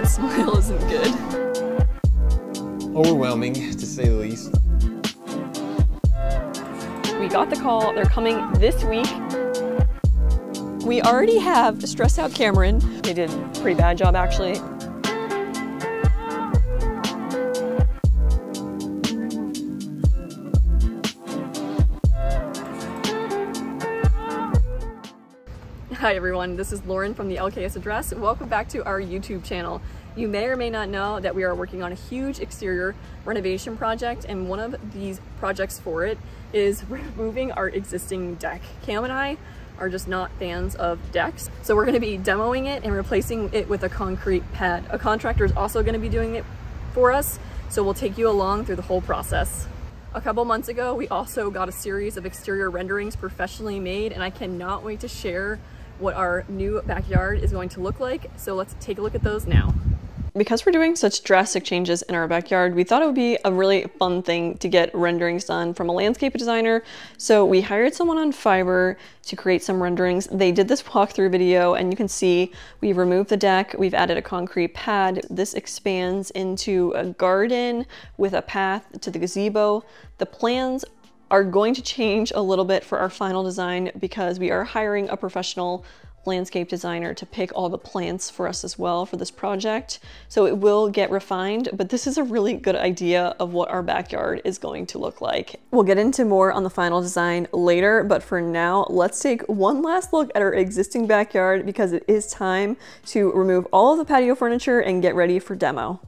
smile isn't good. Overwhelming, to say the least. We got the call, they're coming this week. We already have stressed out Cameron. They did a pretty bad job actually. Hi everyone, this is Lauren from the LKS Address. Welcome back to our YouTube channel. You may or may not know that we are working on a huge exterior renovation project, and one of these projects for it is removing our existing deck. Cam and I are just not fans of decks, so we're going to be demoing it and replacing it with a concrete pad. A contractor is also going to be doing it for us, so we'll take you along through the whole process. A couple months ago, we also got a series of exterior renderings professionally made, and I cannot wait to share what our new backyard is going to look like. So let's take a look at those now. Because we're doing such drastic changes in our backyard, we thought it would be a really fun thing to get renderings done from a landscape designer. So we hired someone on Fiverr to create some renderings. They did this walkthrough video, and you can see we've removed the deck, we've added a concrete pad. This expands into a garden with a path to the gazebo. The plans are going to change a little bit for our final design because we are hiring a professional landscape designer to pick all the plants for us as well for this project. So it will get refined, but this is a really good idea of what our backyard is going to look like. We'll get into more on the final design later, but for now, let's take one last look at our existing backyard because it is time to remove all of the patio furniture and get ready for demo.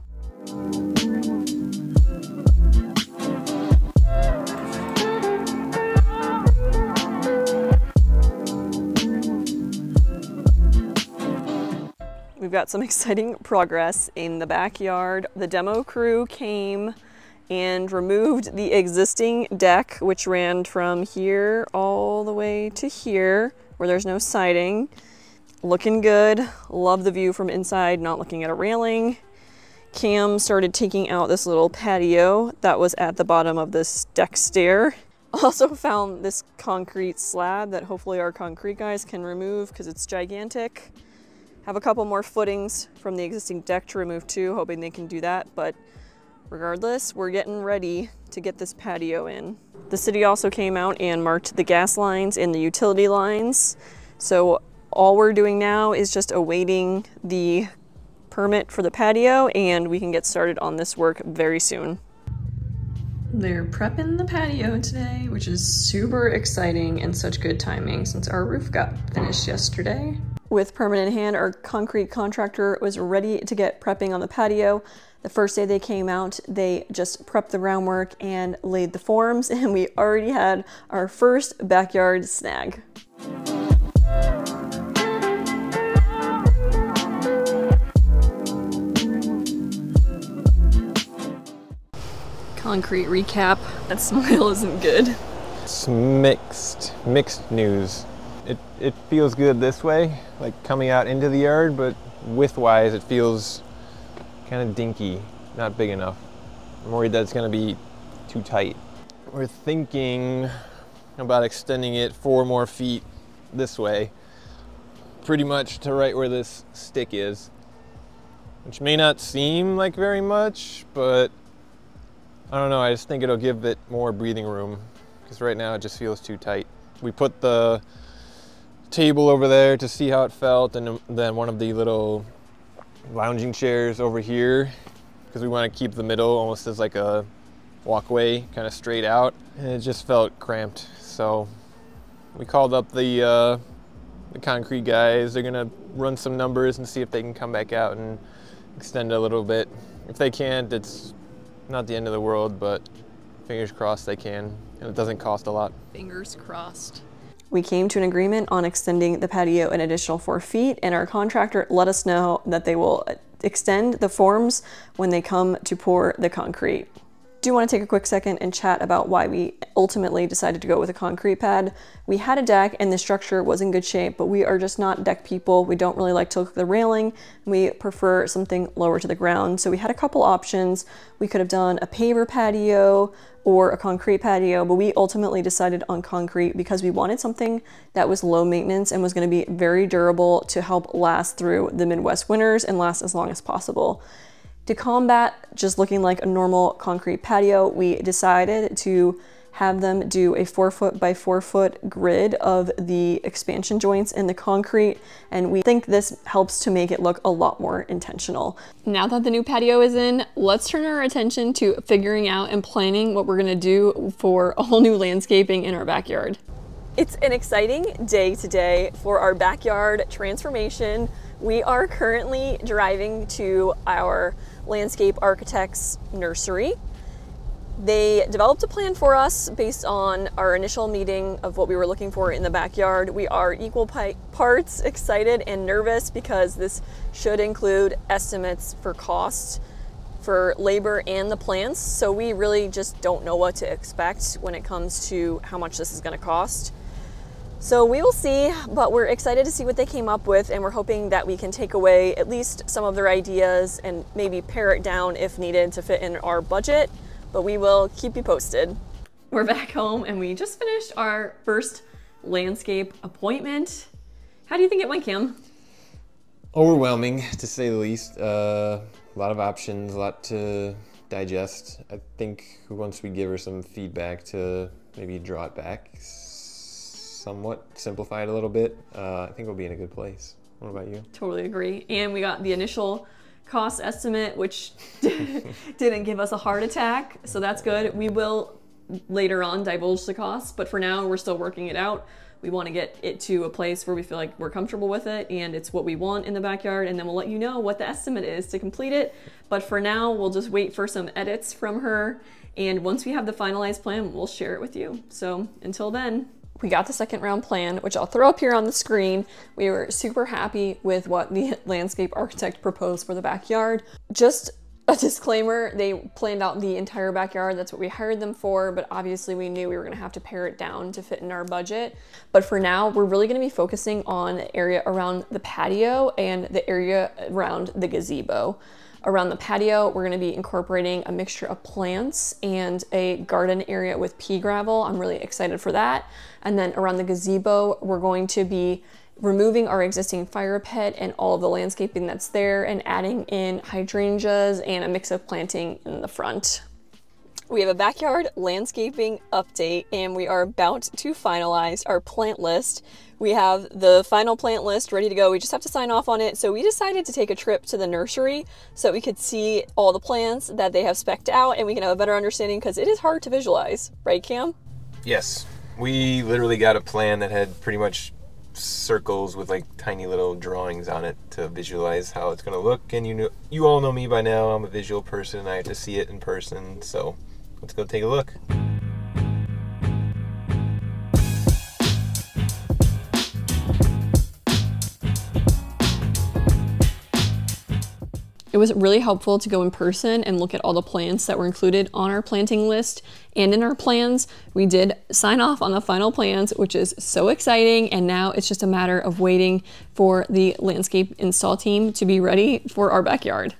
We've got some exciting progress in the backyard. The demo crew came and removed the existing deck, which ran from here all the way to here, where there's no siding. Looking good. Love the view from inside, not looking at a railing. Cam started taking out this little patio that was at the bottom of this deck stair. Also found this concrete slab that hopefully our concrete guys can remove because it's gigantic. Have a couple more footings from the existing deck to remove too, hoping they can do that, but regardless, we're getting ready to get this patio in. The city also came out and marked the gas lines and the utility lines. So all we're doing now is just awaiting the permit for the patio, and we can get started on this work very soon. They're prepping the patio today, which is super exciting and such good timing since our roof got finished yesterday. With permit in hand, our concrete contractor was ready to get prepping on the patio. The first day they came out, they just prepped the groundwork and laid the forms, and we already had our first backyard snag. Concrete recap. That smile isn't good. It's mixed news. It feels good this way, like coming out into the yard, but width-wise it feels kind of dinky, not big enough. I'm worried that it's going to be too tight. We're thinking about extending it 4 more feet this way, pretty much to right where this stick is, which may not seem like very much, but I don't know, I just think it'll give it more breathing room because right now it just feels too tight. We put the table over there to see how it felt, and then one of the little lounging chairs over here because we want to keep the middle almost as like a walkway, kind of straight out, and it just felt cramped. So we called up the concrete guys. They're gonna run some numbers and see if they can come back out and extend a little bit. If they can't, it's not the end of the world, but fingers crossed they can, and it doesn't cost a lot. Fingers crossed. We came to an agreement on extending the patio an additional 4 feet, and our contractor let us know that they will extend the forms when they come to pour the concrete. do want to take a quick second and chat about why we ultimately decided to go with a concrete pad. We had a deck and the structure was in good shape, but we are just not deck people. We don't really like to look at the railing. We prefer something lower to the ground. So we had a couple options. We could have done a paver patio or a concrete patio, but we ultimately decided on concrete because we wanted something that was low maintenance and was going to be very durable to help last through the Midwest winters and last as long as possible. To combat just looking like a normal concrete patio, we decided to have them do a 4-foot by 4-foot grid of the expansion joints in the concrete, and we think this helps to make it look a lot more intentional. Now that the new patio is in, let's turn our attention to figuring out and planning what we're gonna do for a whole new landscaping in our backyard. It's an exciting day today for our backyard transformation. We are currently driving to our landscape architect's nursery. They developed a plan for us based on our initial meeting of what we were looking for in the backyard. We are equal parts excited and nervous because this should include estimates for cost for labor and the plants. So we really just don't know what to expect when it comes to how much this is going to cost. So we will see, but we're excited to see what they came up with, and we're hoping that we can take away at least some of their ideas and maybe pare it down if needed to fit in our budget, but we will keep you posted. We're back home and we just finished our first landscape appointment. How do you think it went, Kim? Overwhelming, to say the least. A lot of options, a lot to digest. I think once we give her some feedback to maybe draw it back, somewhat simplify it a little bit, I think we'll be in a good place. What about you? Totally agree. And we got the initial cost estimate, which didn't give us a heart attack, so that's good. We will later on divulge the costs, but for now we're still working it out. We want to get it to a place where we feel like we're comfortable with it and it's what we want in the backyard, and then we'll let you know what the estimate is to complete it. But for now, we'll just wait for some edits from her, and once we have the finalized plan, we'll share it with you. So until then, we got the second round plan, which I'll throw up here on the screen. We were super happy with what the landscape architect proposed for the backyard. Just a disclaimer, they planned out the entire backyard. That's what we hired them for, but obviously we knew we were gonna have to pare it down to fit in our budget. But for now, we're really gonna be focusing on the area around the patio and the area around the gazebo. Around the patio, we're gonna be incorporating a mixture of plants and a garden area with pea gravel. I'm really excited for that. And then around the gazebo, we're going to be removing our existing fire pit and all of the landscaping that's there and adding in hydrangeas and a mix of planting in the front. We have a backyard landscaping update, and we are about to finalize our plant list. We have the final plant list ready to go. We just have to sign off on it. So we decided to take a trip to the nursery so we could see all the plants that they have spec'd out and we can have a better understanding, because it is hard to visualize. Right, Cam? Yes. We literally got a plan that had pretty much circles with like tiny little drawings on it to visualize how it's going to look. And you all know me by now. I'm a visual person. I have to see it in person. So let's go take a look. It was really helpful to go in person and look at all the plants that were included on our planting list and in our plans. We did sign off on the final plans, which is so exciting, and now it's just a matter of waiting for the landscape install team to be ready for our backyard.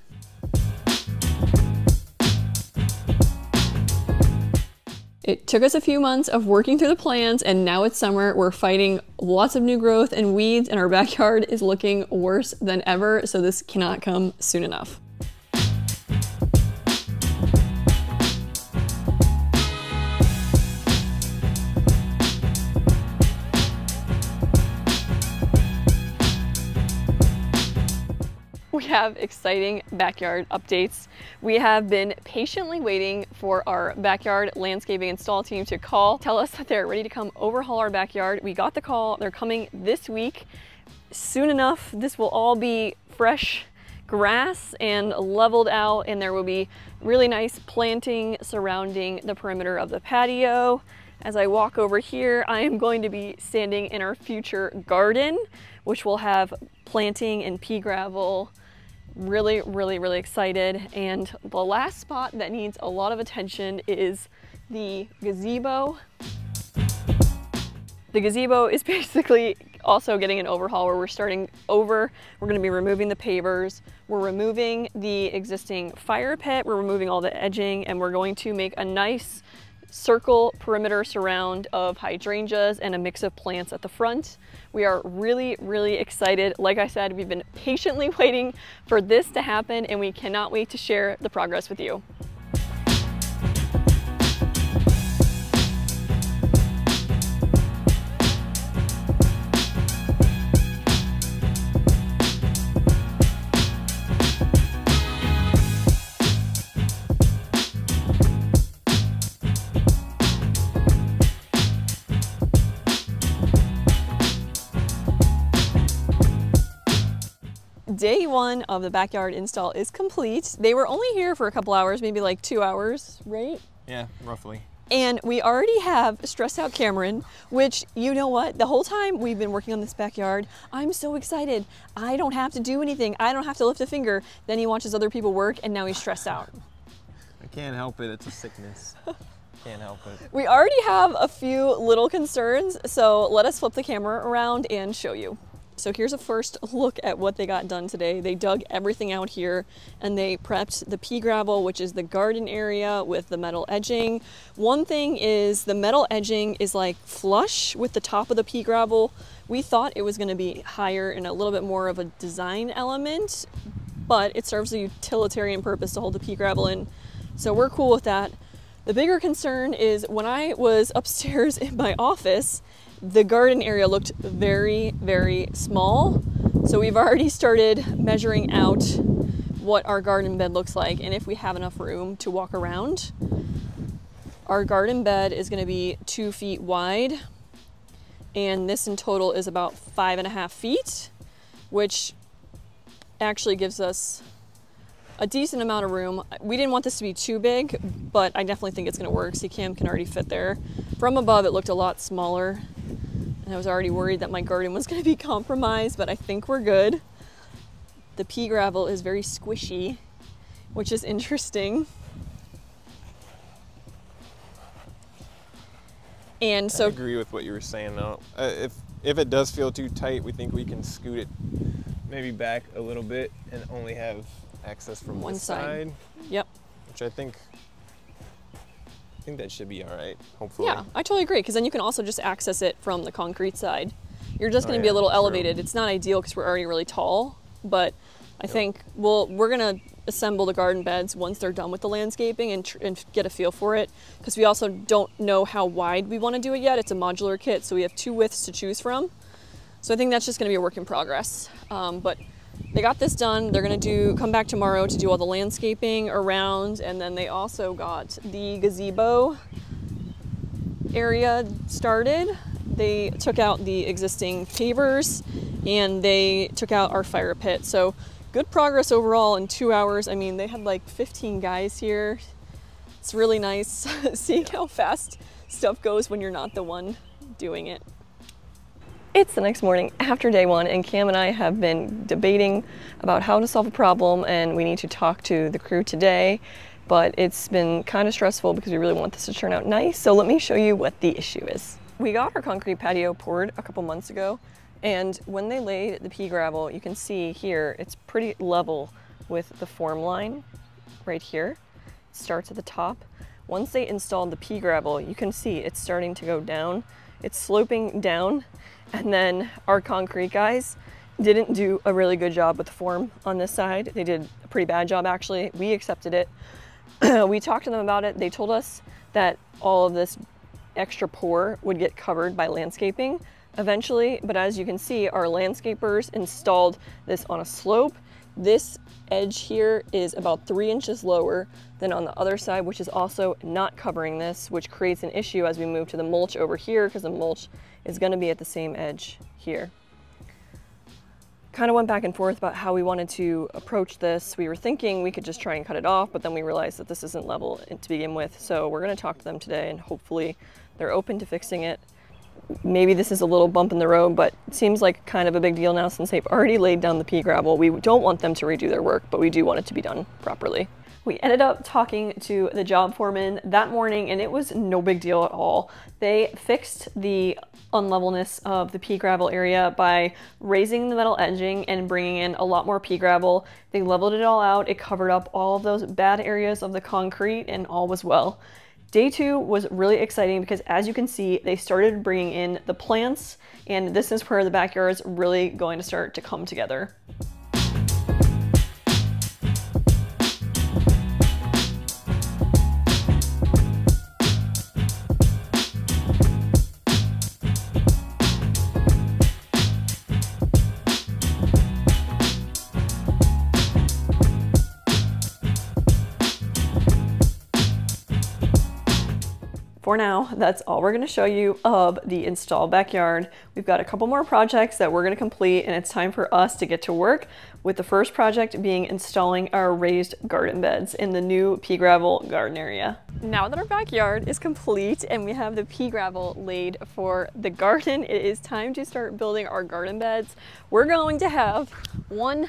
It took us a few months of working through the plans, and now it's summer. We're fighting lots of new growth and weeds, and our backyard is looking worse than ever, so this cannot come soon enough. We have exciting backyard updates. We have been patiently waiting for our backyard landscaping install team to tell us that they're ready to come overhaul our backyard. We got the call. They're coming this week. Soon enough, this will all be fresh grass and leveled out, and there will be really nice planting surrounding the perimeter of the patio. As I walk over here, I am going to be standing in our future garden, which will have planting and pea gravel Really, really, really excited. And the last spot that needs a lot of attention is the gazebo. The gazebo is basically also getting an overhaul where we're starting over. We're going to be removing the pavers. We're removing the existing fire pit. We're removing all the edging, and we're going to make a nice circle perimeter surround of hydrangeas and a mix of plants at the front. We are really, really excited. Like I said, we've been patiently waiting for this to happen, and we cannot wait to share the progress with you. Day one of the backyard install is complete. They were only here for a couple hours, maybe like 2 hours, right? Yeah, roughly. And we already have stressed out Cameron, which, you know what, the whole time we've been working on this backyard, I'm so excited. I don't have to do anything. I don't have to lift a finger. Then he watches other people work, and now he's stressed out. I can't help it, it's a sickness. Can't help it. We already have a few little concerns, so let us flip the camera around and show you. So here's a first look at what they got done today. They dug everything out here and they prepped the pea gravel, which is the garden area, with the metal edging. One thing is the metal edging is like flush with the top of the pea gravel. We thought it was going to be higher and a little bit more of a design element, but it serves a utilitarian purpose to hold the pea gravel in. So we're cool with that. The bigger concern is when I was upstairs in my office, the garden area looked very, very small. So we've already started measuring out what our garden bed looks like and if we have enough room to walk around. Our garden bed is going to be 2 feet wide, and this in total is about 5.5 feet, which actually gives us a decent amount of room. We didn't want this to be too big, but I definitely think it's going to work. See, Cam can already fit there. From above, it looked a lot smaller, and I was already worried that my garden was going to be compromised, but I think we're good. The pea gravel is very squishy, which is interesting. And so I agree with what you were saying though. If it does feel too tight, we think we can scoot it maybe back a little bit and only have access from one this side. Yep. Which I think that should be all right, hopefully. Yeah, I totally agree, because then you can also just access it from the concrete side. You're just going to be a little elevated. It's not ideal because we're already really tall, but I think we're going to assemble the garden beds once they're done with the landscaping and get a feel for it, because we also don't know how wide we want to do it yet. It's a modular kit, so we have 2 widths to choose from. So I think that's just going to be a work in progress. But they got this done. They're going to come back tomorrow to do all the landscaping around, and then they also got the gazebo area started. They took out the existing pavers and they took out our fire pit. So good progress overall in 2 hours. I mean, they had like 15 guys here. It's really nice seeing how fast stuff goes when you're not the one doing it. It's the next morning after day one, and Cam and I have been debating about how to solve a problem, and we need to talk to the crew today, but it's been kind of stressful because we really want this to turn out nice. So let me show you what the issue is. We got our concrete patio poured a couple months ago, and when they laid the pea gravel, you can see here it's pretty level with the form line right here. It starts at the top. Once they installed the pea gravel, you can see it's starting to go down. It's sloping down. And then our concrete guys didn't do a really good job with the form on this side. They did a pretty bad job, actually. We accepted it. We talked to them about it. They told us that all of this extra pour would get covered by landscaping eventually. But as you can see, our landscapers installed this on a slope. This edge here is about 3 inches lower than on the other side, which is also not covering this, which creates an issue as we move to the mulch over here, because the mulch is going to be at the same edge here. Kind of went back and forth about how we wanted to approach this. We were thinking we could just try and cut it off, but then we realized that this isn't level to begin with. So we're going to talk to them today, and hopefully they're open to fixing it. maybe this is a little bump in the road, but it seems like kind of a big deal now since they've already laid down the pea gravel. We don't want them to redo their work, but we do want it to be done properly. We ended up talking to the job foreman that morning, and it was no big deal at all. They fixed the unlevelness of the pea gravel area by raising the metal edging and bringing in a lot more pea gravel. They leveled it all out. It covered up all of those bad areas of the concrete, and all was well. Day 2 was really exciting because, as you can see, they started bringing in the plants, and this is where the backyard is really going to start to come together. For now, that's all we're going to show you of the installed backyard. We've got a couple more projects that we're going to complete, and it's time for us to get to work, with the first project being installing our raised garden beds in the new pea gravel garden area. Now that our backyard is complete and we have the pea gravel laid for the garden, it is time to start building our garden beds. We're going to have one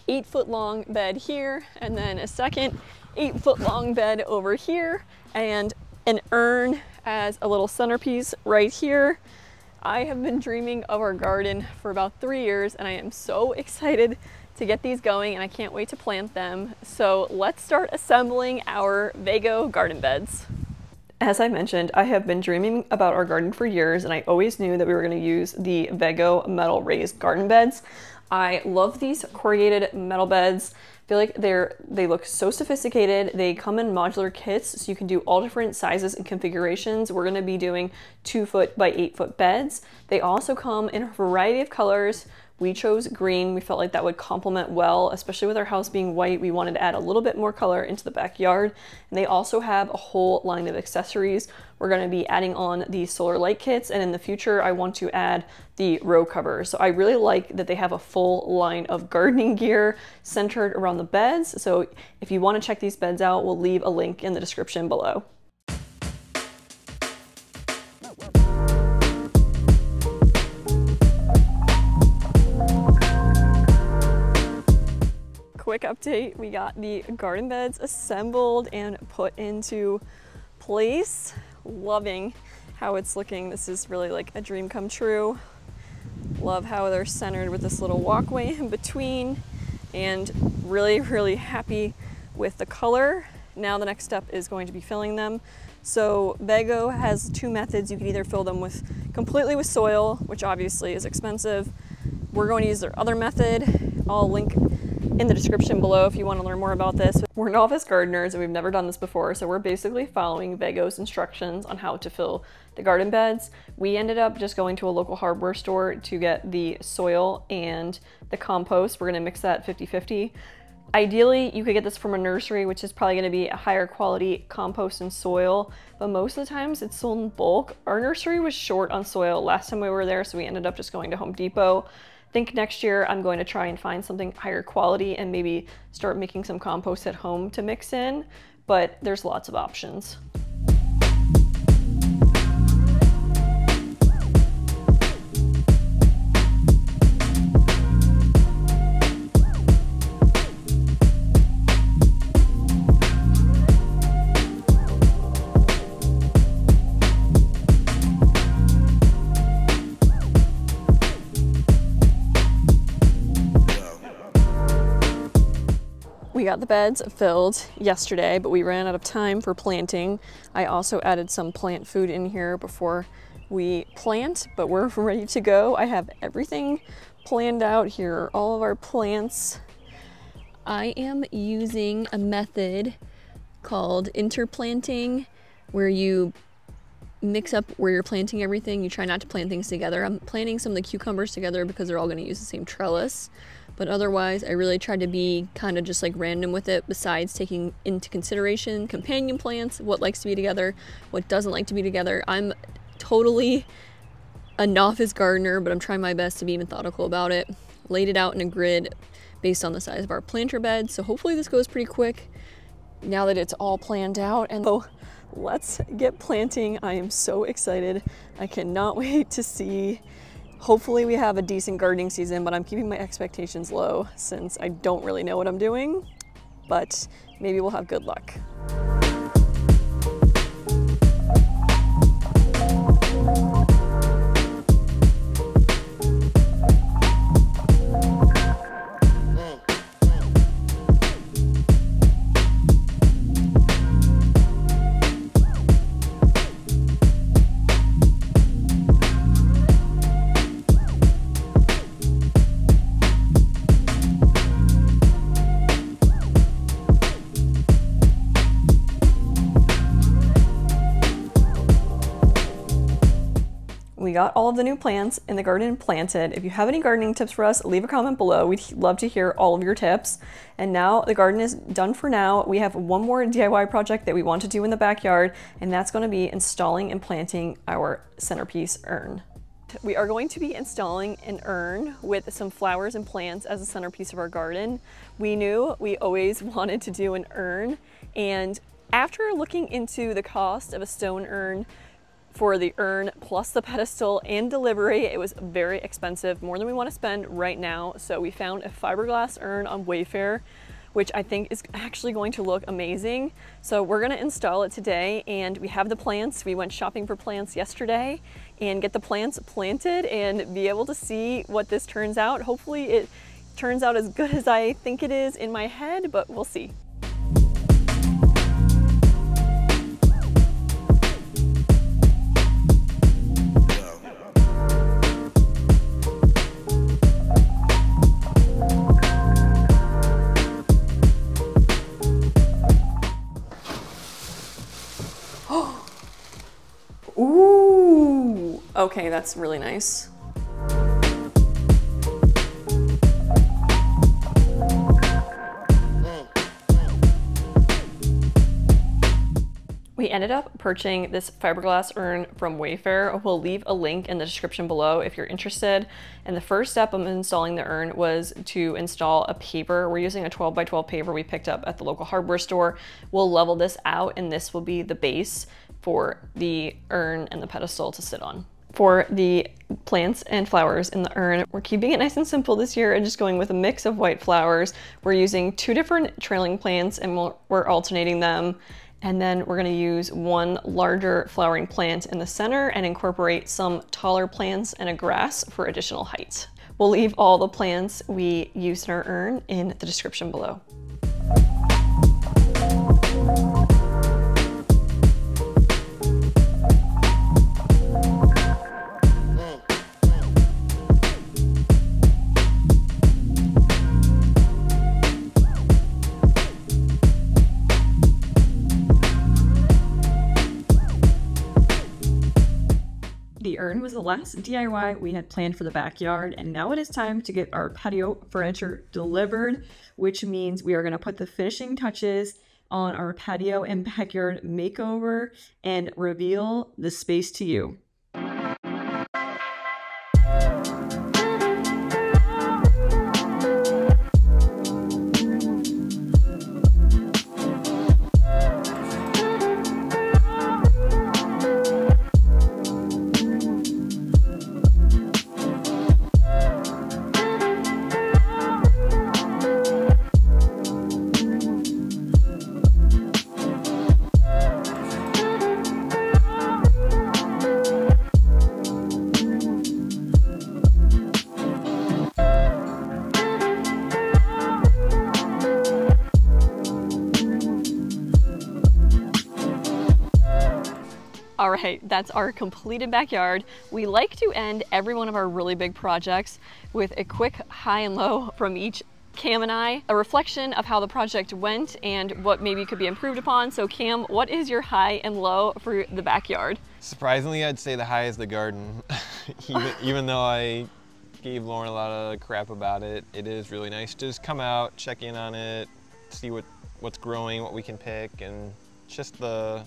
8-foot long bed here, and then a second 8-foot long bed over here, and an urn as a little centerpiece right here. I have been dreaming of our garden for about 3 years, and I am so excited to get these going, and I can't wait to plant them. So let's start assembling our Vago garden beds. As I mentioned, I have been dreaming about our garden for years, and I always knew that we were going to use the Vago metal raised garden beds. I love these corrugated metal beds. I feel like they look so sophisticated. They come in modular kits, so you can do all different sizes and configurations. We're going to be doing 2-foot by 8-foot beds. They also come in a variety of colors. We chose green. We felt like that would complement well, especially with our house being white. We wanted to add a little bit more color into the backyard. And they also have a whole line of accessories. We're going to be adding on the solar light kits, and in the future I want to add the row covers. So I really like that they have a full line of gardening gear centered around the beds. So if you want to check these beds out, we'll leave a link in the description below. Quick update, we got the garden beds assembled and put into place. Loving how it's looking. This is really like a dream come true. Love how they're centered with this little walkway in between, and really happy with the color. Now the next step is going to be filling them. So Vago has 2 methods. You can either fill them completely with soil, which obviously is expensive. We're going to use their other method. I'll link in the description below if you want to learn more about this. We're novice gardeners and we've never done this before, so we're basically following Vago's instructions on how to fill the garden beds. We ended up just going to a local hardware store to get the soil and the compost. We're going to mix that 50-50. Ideally, you could get this from a nursery, which is probably going to be a higher quality compost and soil, but most of the times it's sold in bulk. Our nursery was short on soil last time we were there, so we ended up just going to Home Depot. I think next year I'm going to try and find something higher quality and maybe start making some compost at home to mix in, but there's lots of options. We got the beds filled yesterday, but we ran out of time for planting. I also added some plant food in here before we plant, but we're ready to go. I have everything planned out here, all of our plants. I am using a method called interplanting, where you mix up where you're planting everything. You try not to plant things together. I'm planting some of the cucumbers together because they're all going to use the same trellis. But otherwise, I really tried to be kind of just like random with it, besides taking into consideration companion plants, what likes to be together, what doesn't like to be together. I'm totally a novice gardener, but I'm trying my best to be methodical about it. Laid it out in a grid based on the size of our planter bed, so hopefully this goes pretty quick now that it's all planned out. And so let's get planting. I am so excited. I cannot wait to see. Hopefully we have a decent gardening season, but I'm keeping my expectations low since I don't really know what I'm doing, but maybe we'll have good luck. We got all of the new plants in the garden planted. If you have any gardening tips for us, leave a comment below. We'd love to hear all of your tips. And now the garden is done for now. We have one more DIY project that we want to do in the backyard, and that's going to be installing and planting our centerpiece urn. We are going to be installing an urn with some flowers and plants as a centerpiece of our garden. We knew we always wanted to do an urn, and after looking into the cost of a stone urn for the urn plus the pedestal and delivery, it was very expensive, more than we want to spend right now. So we found a fiberglass urn on Wayfair, which I think is actually going to look amazing. So we're going to install it today, and we have the plants. We went shopping for plants yesterday and get the plants planted and be able to see what this turns out. Hopefully it turns out as good as I think it is in my head, but we'll see. Ooh, okay, that's really nice. We ended up purchasing this fiberglass urn from Wayfair. We'll leave a link in the description below if you're interested. And the first step of installing the urn was to install a paver. We're using a 12 by 12 paver we picked up at the local hardware store. We'll level this out, and this will be the base for the urn and the pedestal to sit on. For the plants and flowers in the urn, we're keeping it nice and simple this year and just going with a mix of white flowers. We're using 2 different trailing plants, and we're alternating them. And then we're going to use one larger flowering plant in the center and incorporate some taller plants and a grass for additional height. We'll leave all the plants we used in our urn in the description below. The urn was the last DIY we had planned for the backyard, and now it is time to get our patio furniture delivered, which means we are going to put the finishing touches on our patio and backyard makeover and reveal the space to you. All right, that's our completed backyard. We like to end every one of our really big projects with a quick high and low from each Cam and I, a reflection of how the project went and what maybe could be improved upon. So Cam, what is your high and low for the backyard? Surprisingly, I'd say the high is the garden. even though I gave Lauren a lot of crap about it, it is really nice to just come out, check in on it, see what's growing, what we can pick, and just the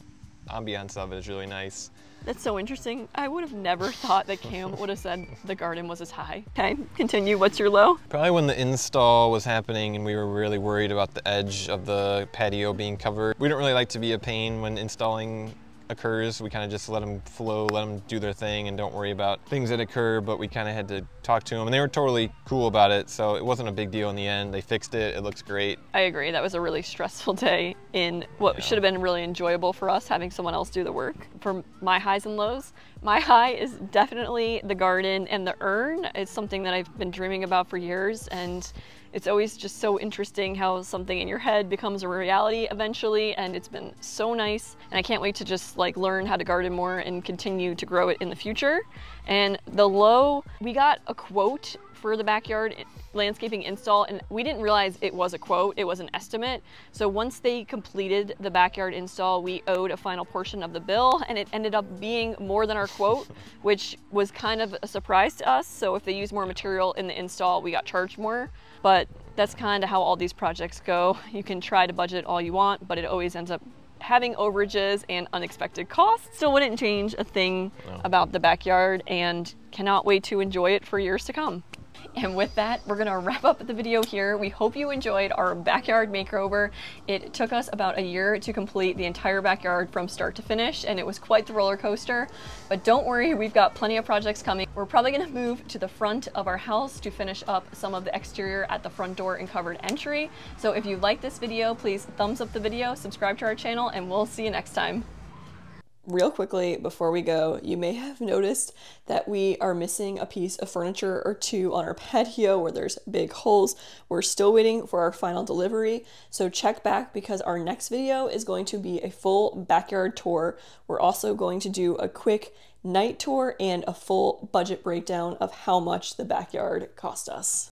ambiance of it is really nice. That's so interesting. I would have never thought that Cam would have said the garden was as high. Okay, continue. What's your low? Probably when the install was happening and we were really worried about the edge of the patio being covered. We don't really like to be a pain when installing occurs. We kind of just let them flow, let them do their thing, and don't worry about things that occur, but we kind of had to talk to them, and they were totally cool about it, so it wasn't a big deal in the end. They fixed it. It looks great. I agree. That was a really stressful day in what should have been really enjoyable for us, having someone else do the work. For my highs and lows, my high is definitely the garden and the urn. It's something that I've been dreaming about for years, and it's always just so interesting how something in your head becomes a reality eventually, and it's been so nice. And I can't wait to just like learn how to garden more and continue to grow it in the future. And the low, we got a quote for the backyard landscaping install, and we didn't realize it was a quote, it was an estimate. So once they completed the backyard install, we owed a final portion of the bill, and it ended up being more than our quote, which was kind of a surprise to us. So if they use more material in the install, we got charged more. But that's kind of how all these projects go. You can try to budget all you want, but it always ends up having overages and unexpected costs. Still wouldn't change a thing about the backyard, and cannot wait to enjoy it for years to come. And with that, we're gonna wrap up the video here. We hope you enjoyed our backyard makeover. It took us about a year to complete the entire backyard from start to finish, and it was quite the roller coaster. But don't worry, we've got plenty of projects coming. We're probably gonna move to the front of our house to finish up some of the exterior at the front door and covered entry. So if you like this video, please thumbs up the video, subscribe to our channel, and we'll see you next time. Real quickly before we go, you may have noticed that we are missing a piece of furniture or two on our patio where there's big holes. We're still waiting for our final delivery, so check back because our next video is going to be a full backyard tour. We're also going to do a quick night tour and a full budget breakdown of how much the backyard cost us.